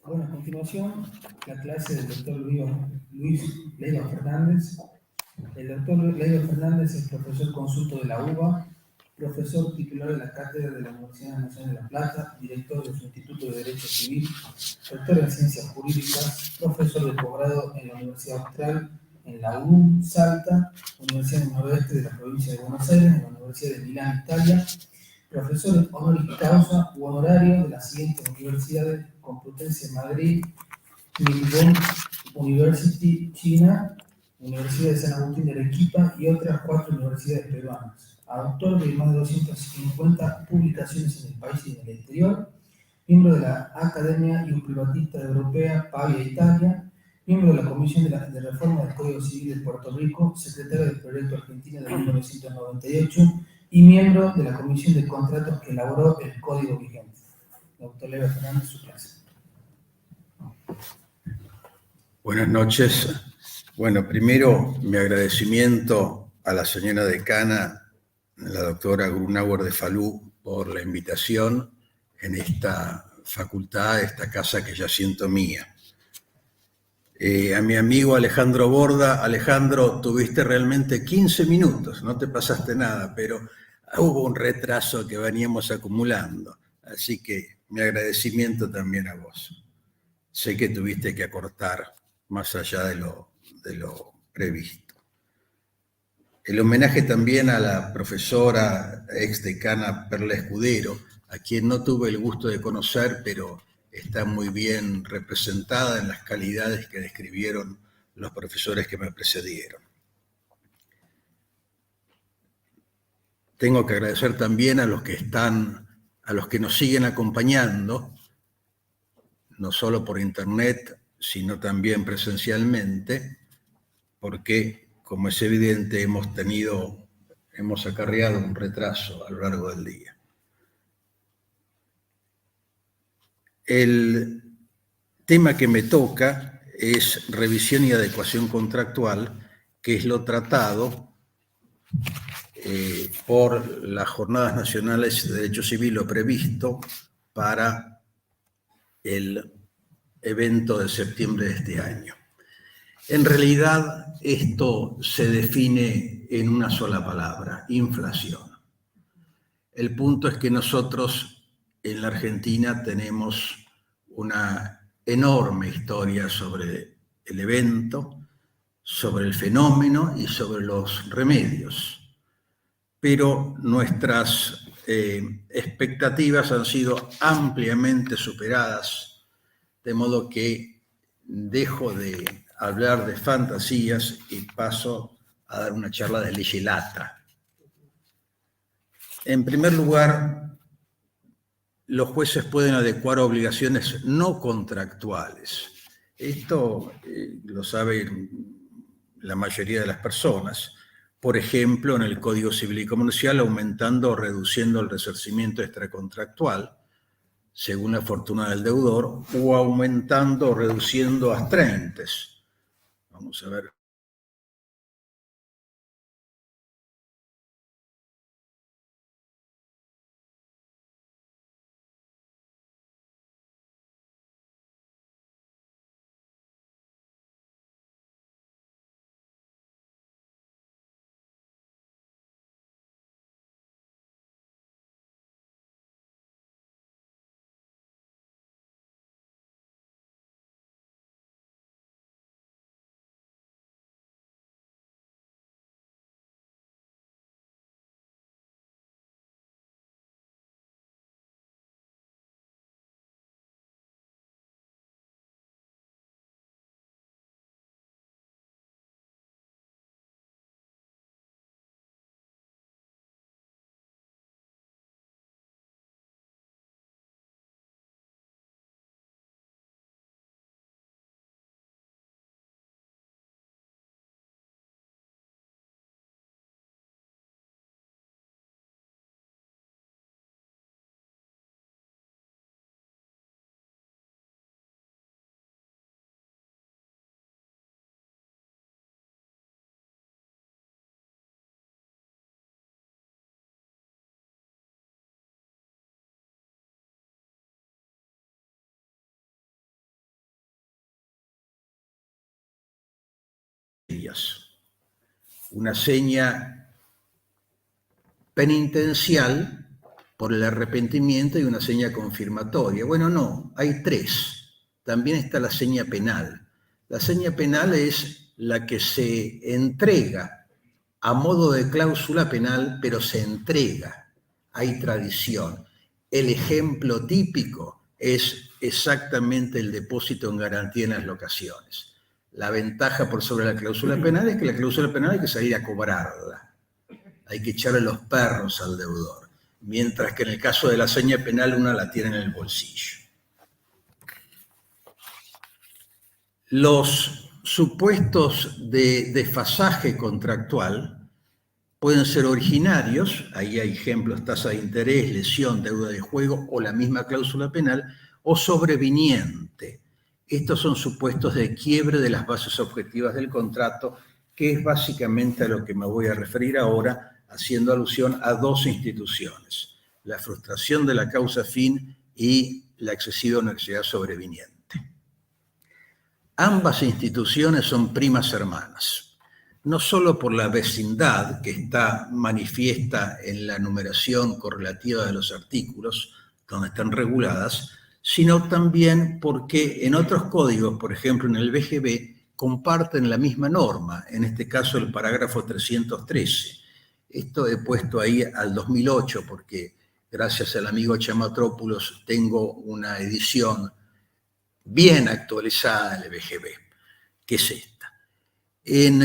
Bueno, a continuación, la clase del doctor Luis Leiva Fernández. El doctor Leiva Fernández es profesor consulto de la UBA, profesor titular de la Cátedra de la Universidad Nacional de La Plata, director de su Instituto de Derecho Civil, doctor en Ciencias Jurídicas, profesor de posgrado en la Universidad Austral, en la UNM Salta, Universidad del Noroeste de la provincia de Buenos Aires, en la Universidad de Milán, Italia, profesor honoris causa u honorario de las siguientes universidades: Complutense Madrid, Ningbo University, China, Universidad de San Agustín de Arequipa y otras 4 universidades peruanas. Autor de más de 250 publicaciones en el país y en el exterior, miembro de la Academia y un privatista europea, Pavia, Italia, miembro de la Comisión de Reforma del Código Civil de Puerto Rico, secretario del Proyecto Argentino de 1998 y miembro de la Comisión de Contratos que elaboró el Código vigente. Doctor Leiva Fernández, su clase. Buenas noches. Bueno, primero mi agradecimiento a la señora decana, la doctora Grunauer de Falú, por la invitación en esta facultad, esta casa que ya siento mía. A mi amigo Alejandro Borda. Alejandro, tuviste realmente 15 minutos, no te pasaste nada, pero hubo un retraso que veníamos acumulando, así que mi agradecimiento también a vos. Sé que tuviste que acortar más allá de lo previsto. El homenaje también a la profesora exdecana Perla Escudero, a quien no tuve el gusto de conocer, pero está muy bien representada en las calidades que describieron los profesores que me precedieron. Tengo que agradecer también a los que nos siguen acompañando, no solo por internet, sino también presencialmente, porque, como es evidente, hemos acarreado un retraso a lo largo del día. El tema que me toca es revisión y adecuación contractual, que es lo tratado por las Jornadas Nacionales de Derecho Civil, lo previsto para el evento de septiembre de este año. En realidad, esto se define en una sola palabra: inflación. El punto es que nosotros en la Argentina tenemos una enorme historia sobre el evento, sobre el fenómeno y sobre los remedios. Pero nuestras expectativas han sido ampliamente superadas, de modo que dejo de hablar de fantasías y paso a dar una charla de ley lata. En primer lugar, los jueces pueden adecuar obligaciones no contractuales. Esto lo sabe la mayoría de las personas. Por ejemplo, en el Código Civil y Comercial, aumentando o reduciendo el resarcimiento extracontractual, según la fortuna del deudor, o aumentando o reduciendo astreintες. Vamos a ver. días. Una seña penitencial por el arrepentimiento y una seña confirmatoria. Bueno, no, hay 3. También está la seña penal. La seña penal es la que se entrega a modo de cláusula penal, pero se entrega. Hay tradición. El ejemplo típico es exactamente el depósito en garantía en las locaciones. La ventaja por sobre la cláusula penal es que la cláusula penal hay que salir a cobrarla. Hay que echarle los perros al deudor. Mientras que en el caso de la seña penal uno la tiene en el bolsillo. Los supuestos de desfasaje contractual pueden ser originarios, ahí hay ejemplos, tasa de interés, lesión, deuda de juego o la misma cláusula penal, o sobreviniente. Estos son supuestos de quiebre de las bases objetivas del contrato, que es básicamente a lo que me voy a referir ahora, haciendo alusión a 2 instituciones, la frustración de la causa fin y la excesiva onerosidad sobreviniente. Ambas instituciones son primas hermanas, no solo por la vecindad que está manifiesta en la numeración correlativa de los artículos donde están reguladas, sino también porque en otros códigos, por ejemplo en el BGB, comparten la misma norma, en este caso el parágrafo 313. Esto he puesto ahí al 2008 porque gracias al amigo Chamatrópulos tengo una edición bien actualizada del BGB, que es esta. En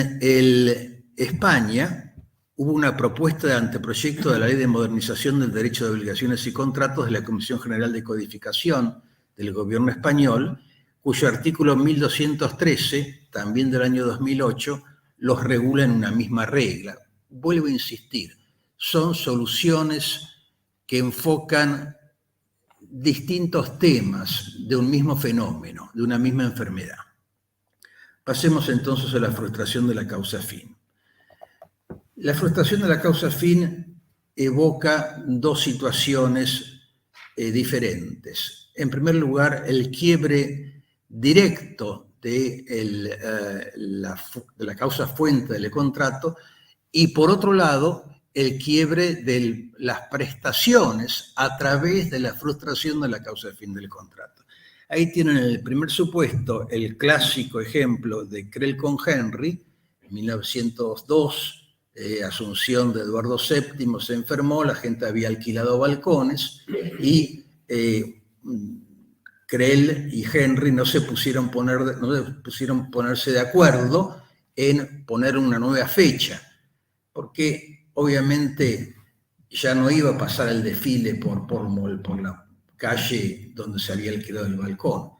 España hubo una propuesta de anteproyecto de la Ley de Modernización del Derecho de Obligaciones y Contratos de la Comisión General de Codificación del Gobierno español, cuyo artículo 1213, también del año 2008, los regula en una misma regla. Vuelvo a insistir, son soluciones que enfocan distintos temas de un mismo fenómeno, de una misma enfermedad. Pasemos entonces a la frustración de la causa fin. La frustración de la causa fin evoca 2 situaciones diferentes. En primer lugar, el quiebre directo de la causa fuente del contrato y, por otro lado, el quiebre de las prestaciones a través de la frustración de la causa fin del contrato. Ahí tienen el primer supuesto, el clásico ejemplo de Creel con Henry, 1902, Asunción de Eduardo VII, se enfermó, la gente había alquilado balcones y Creel y Henry no se pusieron ponerse de acuerdo en poner una nueva fecha, porque obviamente ya no iba a pasar el desfile por la calle donde se había alquilado el balcón.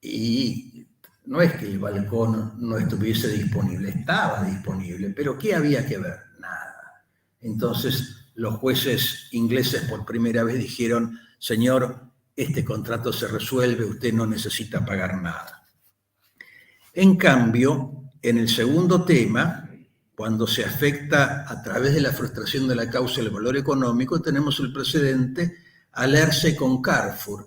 Y no es que el balcón no estuviese disponible, estaba disponible, pero ¿qué había que ver? Nada. Entonces los jueces ingleses por primera vez dijeron: señor, este contrato se resuelve, usted no necesita pagar nada. En cambio, en el segundo tema, cuando se afecta a través de la frustración de la causa el valor económico, tenemos el precedente Alerce con Carrefour.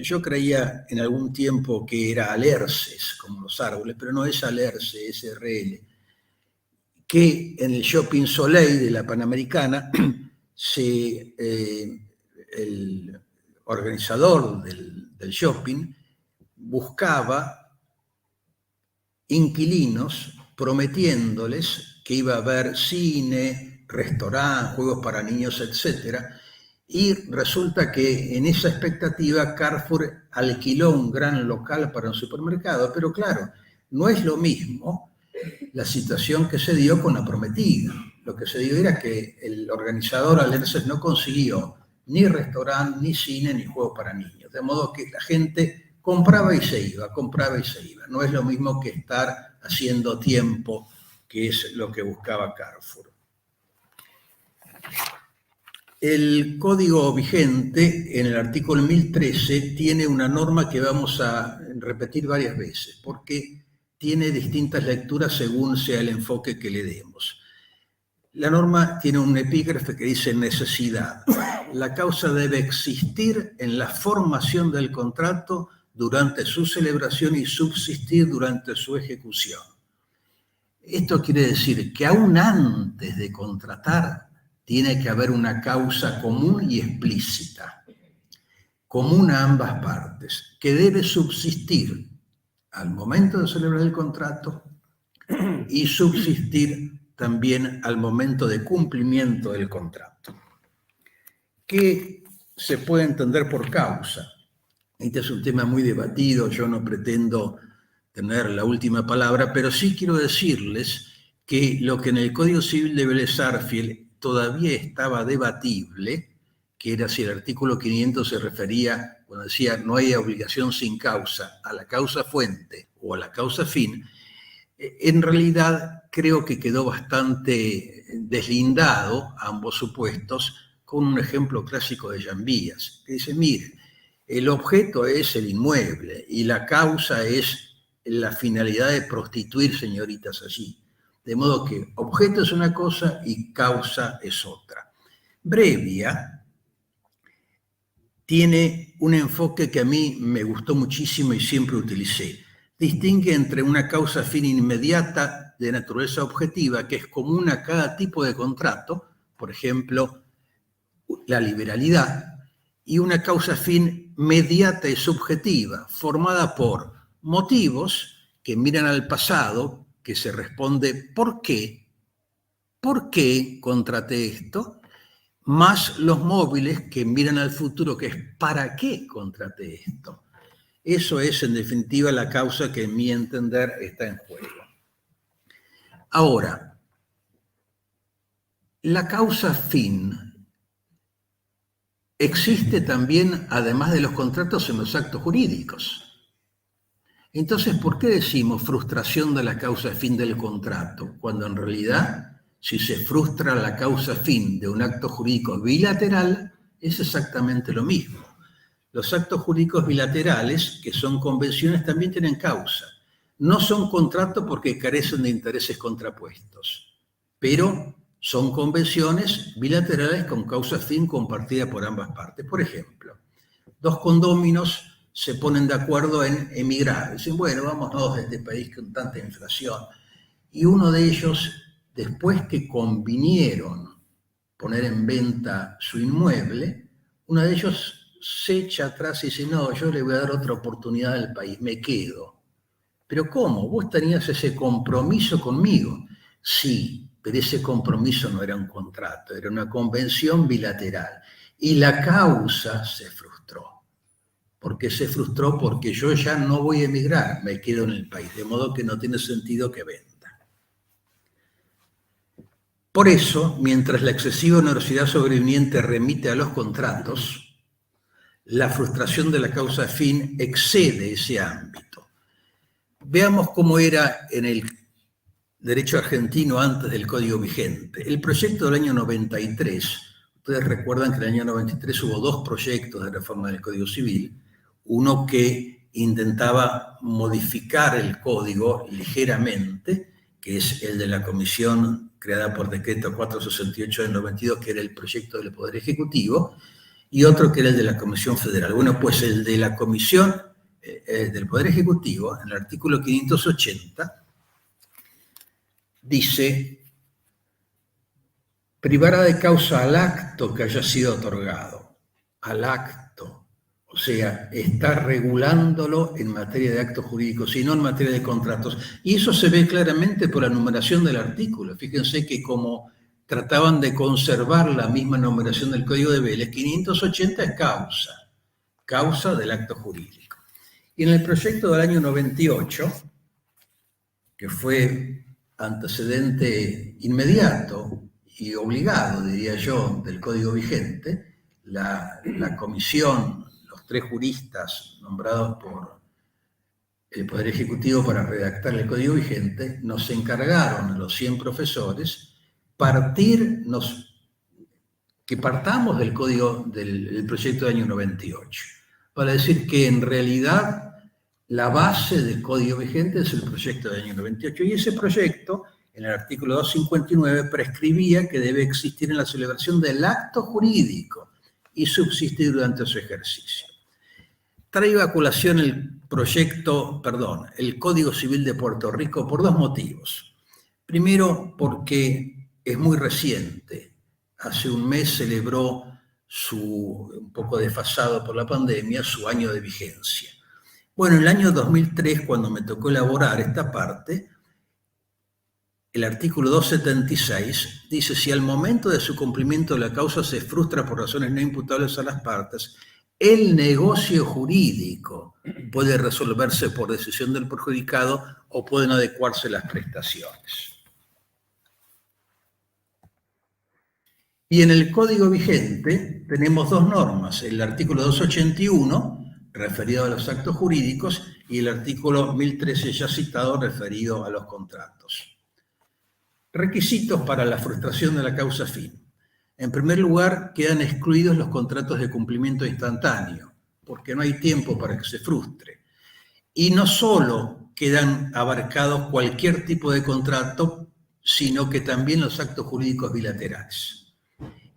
Yo creía en algún tiempo que era Alerces, como los árboles, pero no es Alerce, es SRL, que en el Shopping Soleil de la Panamericana, el organizador del shopping buscaba inquilinos prometiéndoles que iba a haber cine, restaurante, juegos para niños, etc. Y resulta que en esa expectativa Carrefour alquiló un gran local para un supermercado, pero claro, no es lo mismo la situación que se dio con la prometida. Lo que se dio era que el organizador Alerces no consiguió ni restaurante, ni cine, ni juegos para niños. De modo que la gente compraba y se iba, compraba y se iba. No es lo mismo que estar haciendo tiempo, que es lo que buscaba Carrefour. El código vigente, en el artículo 1013, tiene una norma que vamos a repetir varias veces, porque tiene distintas lecturas según sea el enfoque que le demos. La norma tiene un epígrafe que dice necesidad. La causa debe existir en la formación del contrato durante su celebración y subsistir durante su ejecución. Esto quiere decir que aún antes de contratar tiene que haber una causa común y explícita, común a ambas partes, que debe subsistir al momento de celebrar el contrato y subsistir también al momento de cumplimiento del contrato. ¿Qué se puede entender por causa? Este es un tema muy debatido, yo no pretendo tener la última palabra, pero sí quiero decirles que lo que en el Código Civil de Vélez Sarsfield todavía estaba debatible, que era si el artículo 500 se refería, cuando decía no hay obligación sin causa, a la causa fuente o a la causa fin, en realidad creo que quedó bastante deslindado ambos supuestos con un ejemplo clásico de Llambías, que dice, mire, el objeto es el inmueble y la causa es la finalidad de prostituir señoritas allí. De modo que objeto es una cosa y causa es otra. Brevia tiene un enfoque que a mí me gustó muchísimo y siempre utilicé. Distingue entre una causa fin inmediata de naturaleza objetiva, que es común a cada tipo de contrato, por ejemplo, la liberalidad, y una causa fin mediata y subjetiva, formada por motivos que miran al pasado, que se responde ¿por qué? ¿Por qué contraté esto? Más los móviles que miran al futuro, que es ¿para qué contraté esto? Eso es, en definitiva, la causa que, en mi entender, está en juego. Ahora, la causa fin existe también, además de los contratos, en los actos jurídicos. Entonces, ¿por qué decimos frustración de la causa fin del contrato? Cuando en realidad, si se frustra la causa fin de un acto jurídico bilateral, es exactamente lo mismo. Los actos jurídicos bilaterales, que son convenciones, también tienen causa. No son contratos porque carecen de intereses contrapuestos, pero son convenciones bilaterales con causa fin compartida por ambas partes. Por ejemplo, dos condóminos se ponen de acuerdo en emigrar. Dicen, bueno, vámonos de este país con tanta inflación. Y uno de ellos, después que convinieron poner en venta su inmueble, uno de ellos se echa atrás y dice, no, yo le voy a dar otra oportunidad al país, me quedo. ¿Pero cómo? ¿Vos tenías ese compromiso conmigo? Sí, pero ese compromiso no era un contrato, era una convención bilateral. Y la causa se frustró. ¿Por qué se frustró? Porque yo ya no voy a emigrar, me quedo en el país, de modo que no tiene sentido que venda. Por eso, mientras la excesiva onerosidad sobreviniente remite a los contratos, la frustración de la causa fin excede ese ámbito. Veamos cómo era en el derecho argentino antes del Código vigente. El proyecto del año 93, ustedes recuerdan que en el año 93 hubo dos proyectos de reforma del Código Civil, uno que intentaba modificar el código ligeramente, que es el de la comisión creada por decreto 468 del 92, que era el proyecto del Poder Ejecutivo, y otro que era el de la Comisión Federal. Bueno, pues el de la Comisión del Poder Ejecutivo, en el artículo 580, dice, privará de causa al acto que haya sido otorgado, al acto, o sea, está regulándolo en materia de actos jurídicos y no en materia de contratos. Y eso se ve claramente por la numeración del artículo. Fíjense que como trataban de conservar la misma numeración del Código de Vélez, 580 es causa del acto jurídico. Y en el proyecto del año 98, que fue antecedente inmediato y obligado, diría yo, del Código vigente, la comisión, los tres juristas nombrados por el Poder Ejecutivo para redactar el Código vigente, nos encargaron a los 100 profesores que partamos del código del proyecto del año 98, para decir que en realidad la base del código vigente es el proyecto del año 98, y ese proyecto, en el artículo 259, prescribía que debe existir en la celebración del acto jurídico y subsistir durante su ejercicio. Traigo a colación el Código Civil de Puerto Rico por dos motivos. Primero, porque es muy reciente. Hace un mes celebró un poco desfasado por la pandemia, su año de vigencia. Bueno, en el año 2003, cuando me tocó elaborar esta parte, el artículo 276 dice: si al momento de su cumplimiento la causa se frustra por razones no imputables a las partes, el negocio jurídico puede resolverse por decisión del perjudicado o pueden adecuarse las prestaciones. Y en el código vigente tenemos dos normas: el artículo 281, referido a los actos jurídicos, y el artículo 1013 ya citado, referido a los contratos. Requisitos para la frustración de la causa fin. En primer lugar, quedan excluidos los contratos de cumplimiento instantáneo, porque no hay tiempo para que se frustre. Y no solo quedan abarcados cualquier tipo de contrato, sino que también los actos jurídicos bilaterales.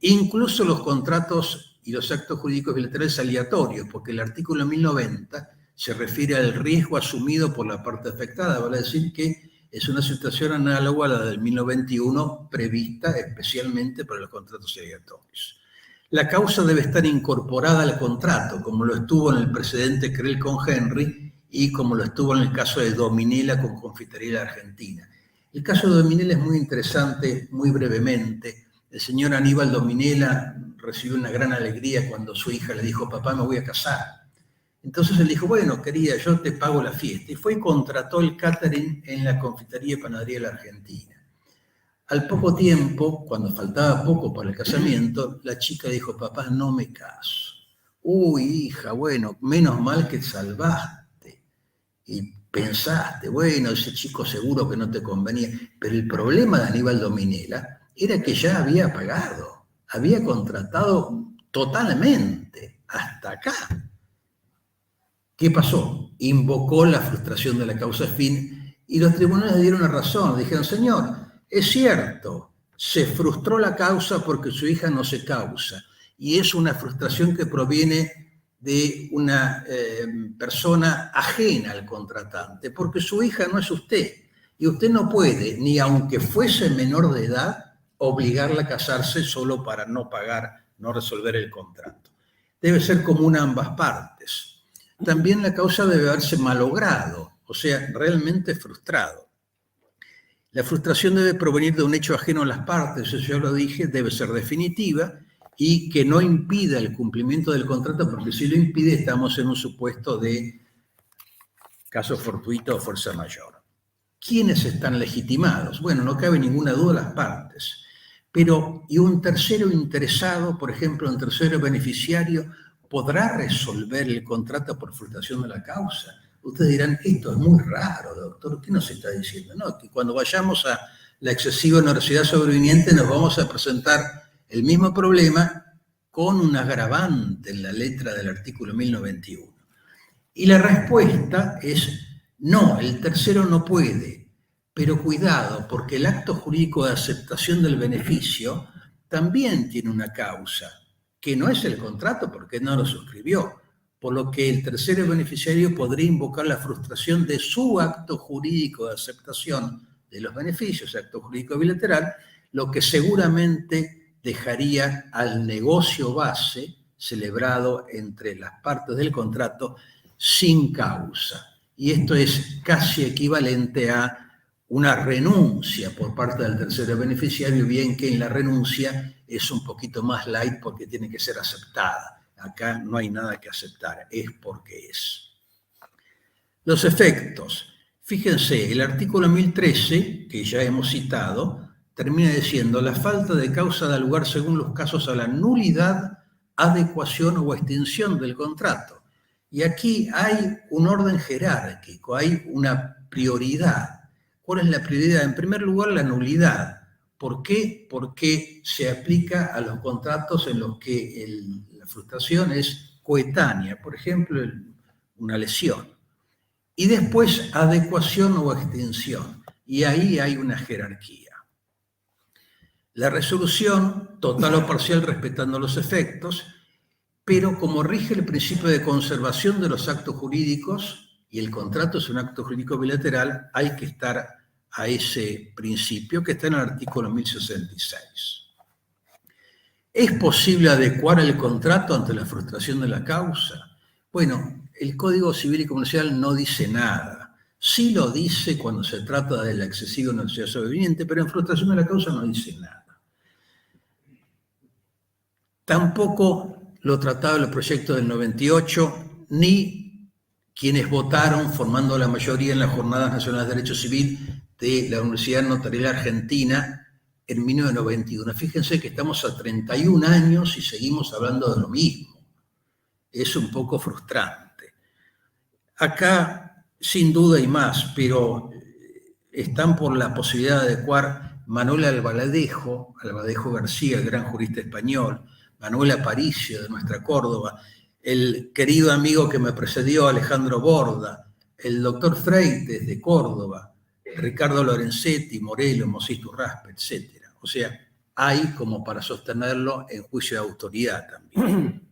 Incluso los contratos y los actos jurídicos bilaterales aleatorios, porque el artículo 1090 se refiere al riesgo asumido por la parte afectada, vale decir que es una situación análoga a la del 1091, prevista especialmente para los contratos aleatorios. La causa debe estar incorporada al contrato, como lo estuvo en el precedente Creel con Henry y como lo estuvo en el caso de Dominela con Confitería Argentina. El caso de Dominela es muy interesante, muy brevemente. El señor Aníbal Dominela recibió una gran alegría cuando su hija le dijo: papá, me voy a casar. Entonces él dijo: bueno, querida, yo te pago la fiesta. Y fue y contrató el catering en la Confitería y Panadería de la Argentina. Al poco tiempo, cuando faltaba poco para el casamiento, la chica dijo: papá, no me caso. Uy, hija, bueno, menos mal que salvaste. Y pensaste, bueno, ese chico seguro que no te convenía. Pero el problema de Aníbal Dominela era que ya había pagado, había contratado totalmente, hasta acá. ¿Qué pasó? Invocó la frustración de la causa fin y los tribunales le dieron la razón. Dijeron: señor, es cierto, se frustró la causa porque su hija no se causa. Y es una frustración que proviene de una persona ajena al contratante, porque su hija no es usted. Y usted no puede, ni aunque fuese menor de edad, obligarla a casarse solo para no pagar, no resolver el contrato. Debe ser común a ambas partes. También la causa debe haberse malogrado, o sea, realmente frustrado. La frustración debe provenir de un hecho ajeno a las partes, eso ya lo dije, debe ser definitiva y que no impida el cumplimiento del contrato, porque si lo impide estamos en un supuesto de caso fortuito o fuerza mayor. ¿Quiénes están legitimados? Bueno, no cabe ninguna duda las partes, pero ¿y un tercero interesado, por ejemplo, un tercero beneficiario, podrá resolver el contrato por frustración de la causa? Ustedes dirán: esto es muy raro, doctor, ¿qué nos está diciendo? No, que cuando vayamos a la excesiva onerosidad sobreviniente nos vamos a presentar el mismo problema con un agravante en la letra del artículo 1091. Y la respuesta es: no, el tercero no puede, pero cuidado, porque el acto jurídico de aceptación del beneficio también tiene una causa, que no es el contrato porque no lo suscribió, por lo que el tercero beneficiario podría invocar la frustración de su acto jurídico de aceptación de los beneficios, acto jurídico bilateral, lo que seguramente dejaría al negocio base celebrado entre las partes del contrato sin causa. Y esto es casi equivalente a una renuncia por parte del tercero beneficiario, bien que en la renuncia es un poquito más light porque tiene que ser aceptada. Acá no hay nada que aceptar, es porque es. Los efectos. Fíjense, el artículo 1013, que ya hemos citado, termina diciendo: la falta de causa da lugar según los casos a la nulidad, adecuación o extinción del contrato. Y aquí hay un orden jerárquico, hay una prioridad. ¿Cuál es la prioridad? En primer lugar, la nulidad. ¿Por qué? Porque se aplica a los contratos en los que la frustración es coetánea, por ejemplo, una lesión. Y después, adecuación o extinción. Y ahí hay una jerarquía. La resolución, total o parcial, respetando los efectos, pero como rige el principio de conservación de los actos jurídicos, y el contrato es un acto jurídico bilateral, hay que estar a ese principio que está en el artículo 1066. ¿Es posible adecuar el contrato ante la frustración de la causa? Bueno, el Código Civil y Comercial no dice nada. Sí lo dice cuando se trata de la excesiva necesidad sobreviviente, pero en frustración de la causa no dice nada. Tampoco lo trataba el proyecto del 98, ni quienes votaron formando la mayoría en las Jornadas Nacionales de Derecho Civil de la Universidad Notarial Argentina en 1991. Fíjense que estamos a 31 años y seguimos hablando de lo mismo. Es un poco frustrante. Acá, sin duda y más, pero están por la posibilidad de adecuar Manuel Albaladejo García, el gran jurista español, Manuel Aparicio de nuestra Córdoba, el querido amigo que me precedió, Alejandro Borda, el doctor Freites de Córdoba, Ricardo Lorenzetti, Morelo, Mositu Raspe, etc. O sea, hay como para sostenerlo en juicio de autoridad también.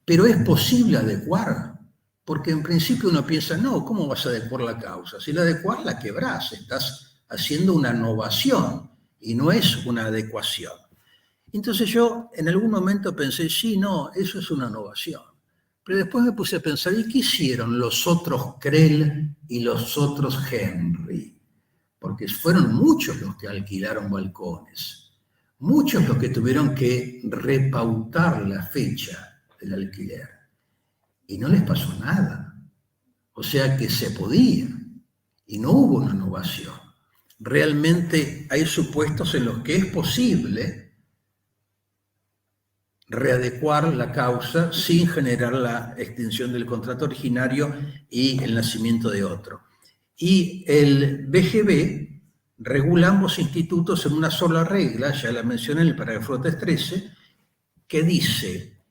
Pero es posible adecuar, porque en principio uno piensa, no, ¿cómo vas a adecuar la causa? Si la adecuás, la quebrás, estás haciendo una novación y no es una adecuación. Entonces yo en algún momento pensé, sí, no, eso es una novación. Pero después me puse a pensar, ¿y qué hicieron los otros Krell y los otros Henry? Porque fueron muchos los que alquilaron balcones, muchos los que tuvieron que repautar la fecha del alquiler. Y no les pasó nada. O sea que se podía. Y no hubo una innovación. Realmente hay supuestos en los que es posible readecuar la causa sin generar la extinción del contrato originario y el nacimiento de otro. Y el BGB regula ambos institutos en una sola regla, ya la mencioné en el parágrafo 13, que dice,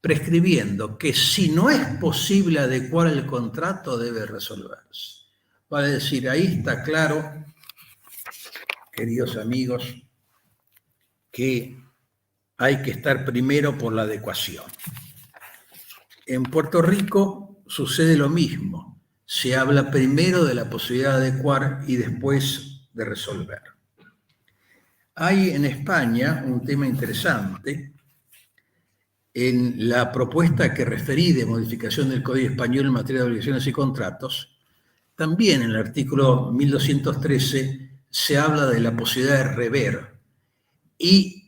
prescribiendo que si no es posible adecuar el contrato, debe resolverse. Vale decir, ahí está claro, queridos amigos, que hay que estar primero por la adecuación. En Puerto Rico sucede lo mismo. Se habla primero de la posibilidad de adecuar y después de resolver. Hay en España un tema interesante. En la propuesta que referí de modificación del Código Español en materia de obligaciones y contratos, también en el artículo 1213 se habla de la posibilidad de rever y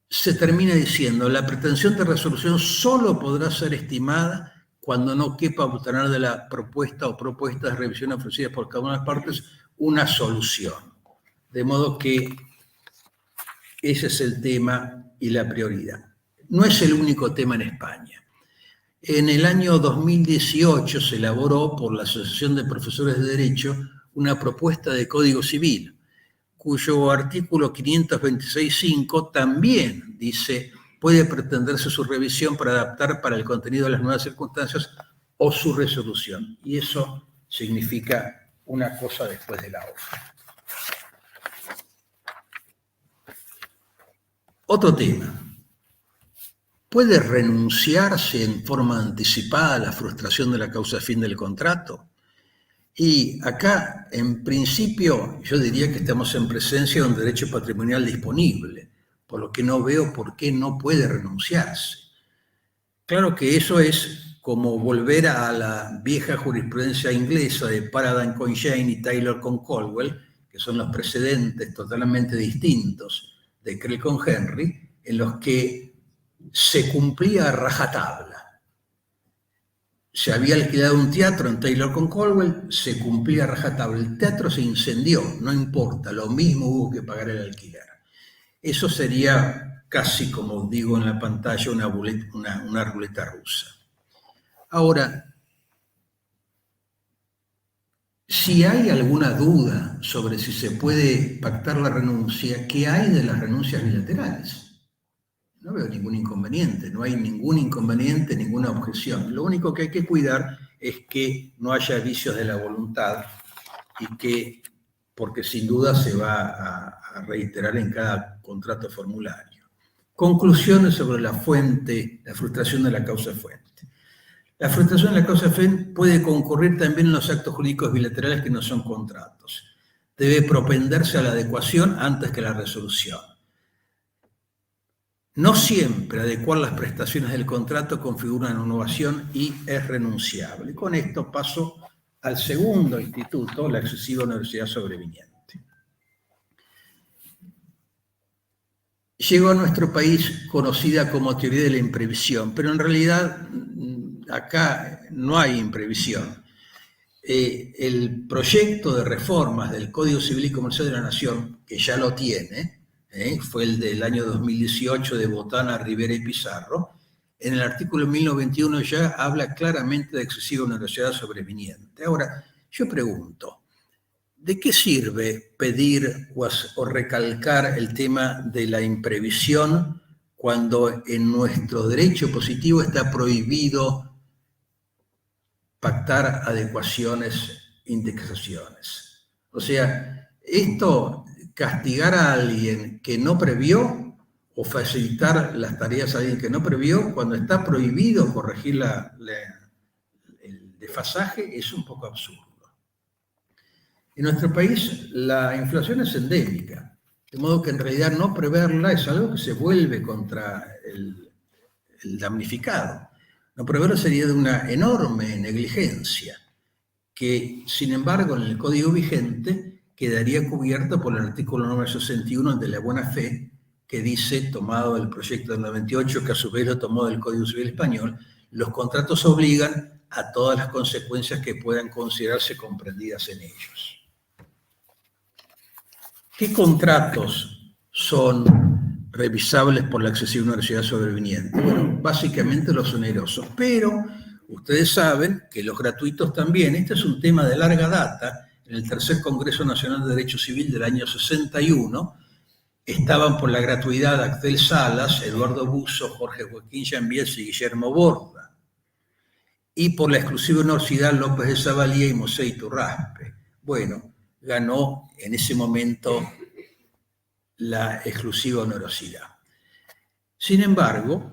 se termina diciendo, la pretensión de resolución solo podrá ser estimada cuando no quepa obtener de la propuesta o propuestas de revisión ofrecidas por cada una de las partes una solución. De modo que ese es el tema y la prioridad. No es el único tema en España. En el año 2018 se elaboró por la Asociación de Profesores de Derecho una propuesta de Código Civil, cuyo artículo 526.5 también dice, puede pretenderse su revisión para adaptar para el contenido de las nuevas circunstancias o su resolución. Y eso significa una cosa después de la otra. Otro tema. ¿Puede renunciarse en forma anticipada a la frustración de la causa fin del contrato? Y acá, en principio, yo diría que estamos en presencia de un derecho patrimonial disponible, por lo que no veo por qué no puede renunciarse. Claro que eso es como volver a la vieja jurisprudencia inglesa de Paradigm con Jane y Taylor con Caldwell, que son los precedentes totalmente distintos de Krell con Henry, en los que se cumplía a rajatabla. Se había alquilado un teatro en Taylor con Caldwell, se cumplía a rajatabla. El teatro se incendió, no importa, lo mismo hubo que pagar el alquiler. Eso sería casi, como digo en la pantalla, una ruleta rusa. Ahora, si hay alguna duda sobre si se puede pactar la renuncia, ¿qué hay de las renuncias bilaterales? No veo ningún inconveniente, no hay ningún inconveniente, ninguna objeción. Lo único que hay que cuidar es que no haya vicios de la voluntad y que, porque sin duda se va a reiterar en cada contrato formulario. Conclusiones sobre la fuente, la frustración de la causa fuente. La frustración de la causa FEN puede concurrir también en los actos jurídicos bilaterales que no son contratos. Debe propenderse a la adecuación antes que la resolución. No siempre adecuar las prestaciones del contrato configura una innovación y es renunciable. Con esto paso al segundo instituto, la excesiva onerosidad sobreviniente. Llegó a nuestro país conocida como teoría de la imprevisión, pero en realidad acá no hay imprevisión. El proyecto de reformas del Código Civil y Comercial de la Nación, que ya lo tiene, fue el del año 2018 de Botana, Rivera y Pizarro, en el artículo 1091 ya habla claramente de excesiva onerosidad sobreviniente. Ahora, yo pregunto, ¿de qué sirve pedir o recalcar el tema de la imprevisión cuando en nuestro derecho positivo está prohibido pactar adecuaciones, indexaciones? O sea, esto, castigar a alguien que no previó o facilitar las tareas a alguien que no previó cuando está prohibido corregir el desfasaje, es un poco absurdo. En nuestro país la inflación es endémica, de modo que en realidad no preverla es algo que se vuelve contra el damnificado. No preverlo sería de una enorme negligencia, que sin embargo en el Código vigente quedaría cubierto por el artículo 961 de la buena fe, que dice, tomado del proyecto del 98, que a su vez lo tomó del Código Civil Español, los contratos obligan a todas las consecuencias que puedan considerarse comprendidas en ellos. ¿Qué contratos son revisables por la excesiva onerosidad sobreviniente? Bueno, básicamente los onerosos, pero ustedes saben que los gratuitos también. Este es un tema de larga data. En el Tercer Congreso Nacional de Derecho Civil del año 61 estaban por la gratuidad Axel Salas, Eduardo Busso, Jorge Joaquín Jambies y Guillermo Borda, y por la exclusiva onerosidad López de Zavalía y Mosé Iturraspe. Bueno, ganó en ese momento la exclusiva onerosidad. Sin embargo,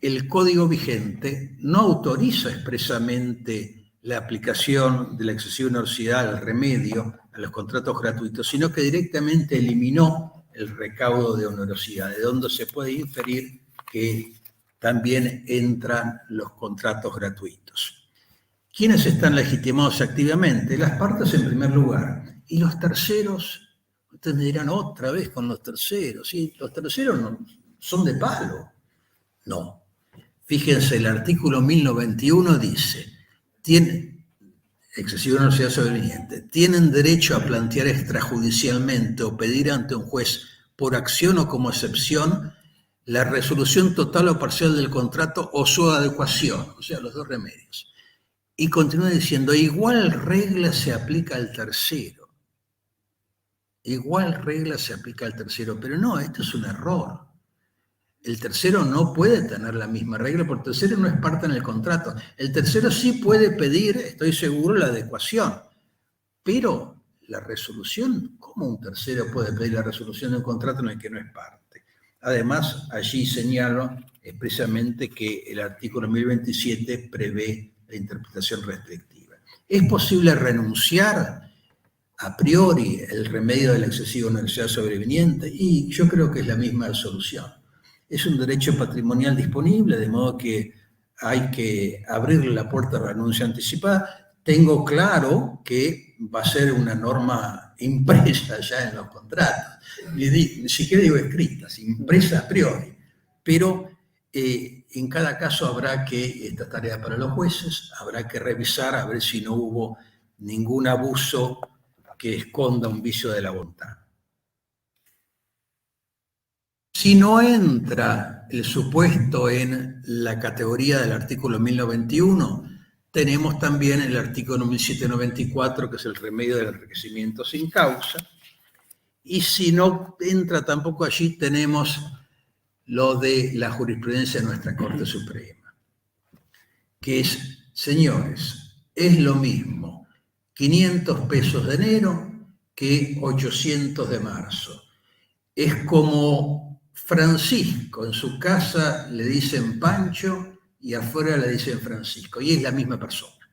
el Código vigente no autoriza expresamente la aplicación de la excesiva onerosidad al remedio, a los contratos gratuitos, sino que directamente eliminó el recaudo de onerosidad, de donde se puede inferir que también entran los contratos gratuitos. ¿Quiénes están legitimados activamente? Las partes en primer lugar. Y los terceros, ustedes me dirán otra vez con los terceros, ¿sí? Los terceros no, son de palo. No. Fíjense, el artículo 1091 dice, excesiva onerosidad sobreviniente, tienen derecho a plantear extrajudicialmente o pedir ante un juez por acción o como excepción la resolución total o parcial del contrato o su adecuación, o sea, los dos remedios. Y continúa diciendo, igual regla se aplica al tercero. Igual regla se aplica al tercero, pero no, esto es un error. El tercero no puede tener la misma regla, porque el tercero no es parte en el contrato. El tercero sí puede pedir, estoy seguro, la adecuación, pero la resolución, ¿cómo un tercero puede pedir la resolución de un contrato en el que no es parte? Además, allí señalo expresamente que el artículo 1027 prevé la interpretación restrictiva. ¿Es posible renunciar a priori el remedio de la excesiva onerosidad sobreviniente? Y yo creo que es la misma solución. Es un derecho patrimonial disponible, de modo que hay que abrirle la puerta a la renuncia anticipada. Tengo claro que va a ser una norma impresa ya en los contratos, ni siquiera digo escritas, impresa a priori, pero en cada caso habrá que, esta tarea para los jueces, habrá que revisar a ver si no hubo ningún abuso que esconda un vicio de la voluntad. Si no entra el supuesto en la categoría del artículo 1091, tenemos también el artículo 1794, que es el remedio del enriquecimiento sin causa, y si no entra tampoco allí, tenemos lo de la jurisprudencia de nuestra Corte Suprema, que es, señores, es lo mismo 500 pesos de enero que 800 de marzo. Es como Francisco, en su casa le dicen Pancho y afuera la dice Francisco, y es la misma persona,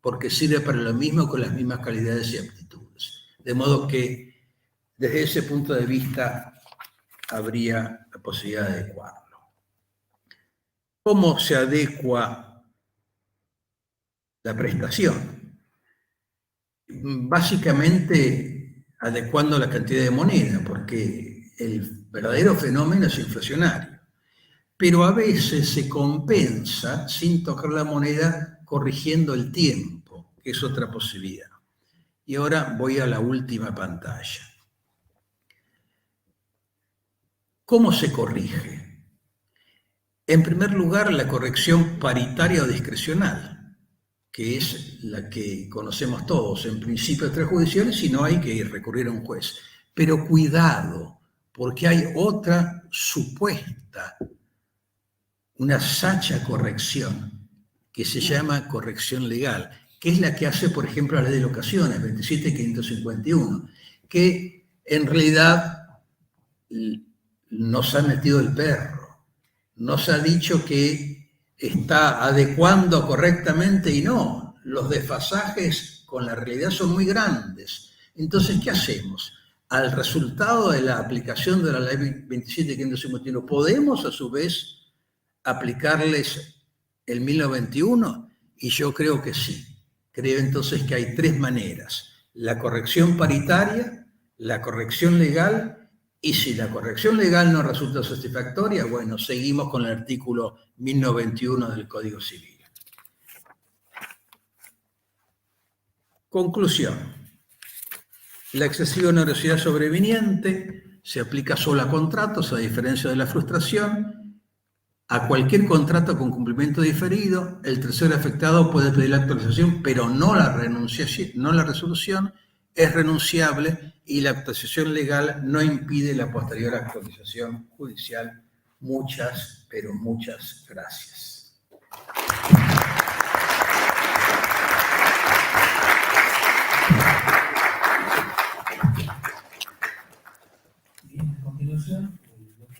porque sirve para lo mismo con las mismas calidades y aptitudes. De modo que desde ese punto de vista habría la posibilidad de adecuarlo. ¿Cómo se adecua la prestación? Básicamente adecuando la cantidad de moneda, porque el verdadero fenómeno es inflacionario. Pero a veces se compensa sin tocar la moneda corrigiendo el tiempo, que es otra posibilidad. Y ahora voy a la última pantalla. ¿Cómo se corrige? En primer lugar, la corrección paritaria o discrecional, que es la que conocemos todos, en principio extrajudicial, si no hay que recurrir a un juez. Pero cuidado, porque hay otra supuesta, una sacha corrección, que se llama corrección legal, que es la que hace, por ejemplo, la ley de locaciones, 27.551, que en realidad nos ha metido el perro. Nos ha dicho que está adecuando correctamente y no. Los desfasajes con la realidad son muy grandes. Entonces, ¿qué hacemos? Al resultado de la aplicación de la ley 27.551, ¿podemos a su vez aplicarles el 1091? Y yo creo que sí. Creo entonces que hay tres maneras: la corrección paritaria, la corrección legal, y si la corrección legal no resulta satisfactoria, bueno, seguimos con el artículo 1091 del Código Civil. Conclusión. La excesiva onerosidad sobreviniente se aplica solo a contratos, a diferencia de la frustración. A cualquier contrato con cumplimiento diferido, el tercero afectado puede pedir la actualización, pero no la resolución. Es renunciable y la actualización legal no impide la posterior actualización judicial. Muchas, pero muchas gracias.